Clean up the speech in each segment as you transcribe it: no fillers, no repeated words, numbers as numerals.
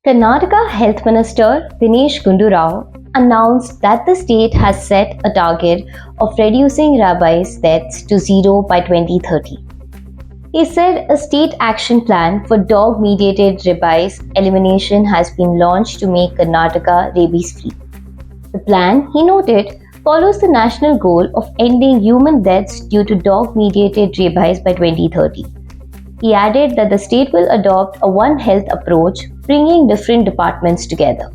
Karnataka Health Minister Dinesh Gundu Rao announced that the state has set a target of reducing rabies deaths to zero by 2030. He said a state action plan for dog-mediated rabies elimination has been launched to make Karnataka rabies-free. The plan, he noted, follows the national goal of ending human deaths due to dog-mediated rabies by 2030. He added that the state will adopt a One Health approach, bringing different departments together.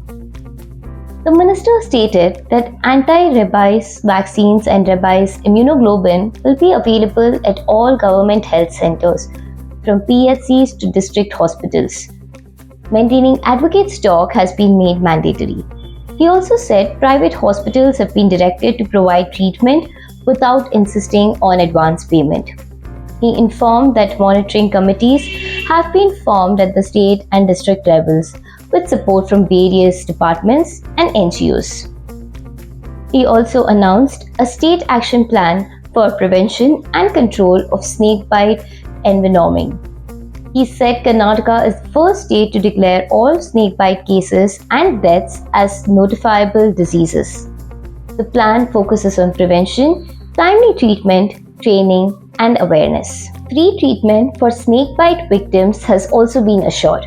The minister stated that anti-rabies vaccines and rabies immunoglobulin will be available at all government health centers, from PHCs to district hospitals. Maintaining advocate stock has been made mandatory. He also said private hospitals have been directed to provide treatment without insisting on advance payment. He informed that monitoring committees have been formed at the state and district levels with support from various departments and NGOs. He also announced a state action plan for prevention and control of snakebite envenoming. He said Karnataka is the first state to declare all snakebite cases and deaths as notifiable diseases. The plan focuses on prevention, timely treatment, training, and awareness. Free treatment for snakebite victims has also been assured.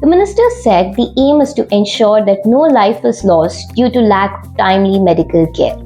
The minister said the aim is to ensure that no life is lost due to lack of timely medical care.